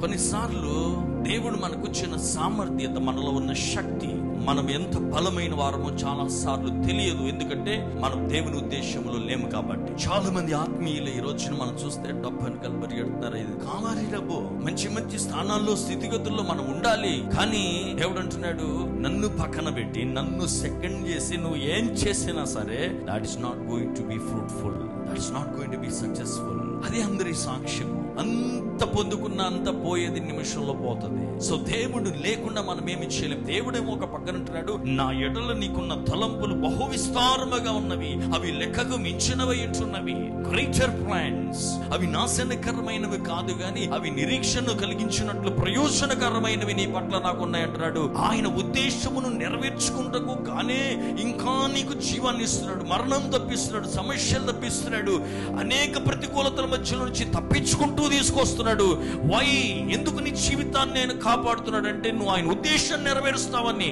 కొన్నిసార్లు దేవుడు మనకు ఇచ్చిన సామర్థ్యత, మనలో ఉన్న శక్తి, మనం ఎంత బలమైన వారమో చాలా సార్లు తెలియదు. ఎందుకంటే మనం దేవుని ఉద్దేశంలో లేము కాబట్టి. చాలా మంది ఆత్మీయులు ఈ రోజున మనం చూస్తే డబ్బు అని పరిగెడుతున్నారు. ఇది కావాలి డబ్బు, మంచి మంచి స్థానాల్లో స్థితిగతుల్లో మనం ఉండాలి. కానీ దేవుడు అంటున్నాడు, నన్ను పక్కన పెట్టి నన్ను సెకండ్ చేసి నువ్వు ఏం చేసినా సరే that is not going to be fruitful, that is not going to be successful. అది అందరి సాక్ష్యం. అంత పొందుకున్న అంత పోయేది నిమిషంలో పోతుంది. సో దేవుడు లేకుండా మనం ఏమి చేయలేం. దేవుడేమో ఒక పక్కన అంటున్నాడు, నా ఎడల నీకున్న తలంపులు బహు విస్తారముగా ఉన్నవి, అవి లెక్కకు మించినవి అంటున్నవి. గ్రేటర్ ప్లాన్స్, అవి నాశనకరమైనవి కాదు గాని అవి నిరీక్షణ కలిగించినట్లు ప్రయోజనకరమైనవి నీ పట్ల నాకు ఉన్నాయంటున్నాడు. ఆయన ఉద్దేశమును నెరవేర్చుకుంటకు గానే ఇంకా నీకు జీవాన్ని ఇస్తున్నాడు, మరణం తప్పిస్తున్నాడు, సమస్యలు తప్పిస్తున్నాడు, అనేక ప్రతికూలతల మధ్య నుంచి తప్పించుకుంటూ తీసుకొస్తున్నాడు. వై, ఎందుకు నీ జీవితాన్ని ఆయన కాపాడుతున్నాడు అంటే నువ్వు ఆయన ఉద్దేశం నెరవేరుస్తావని.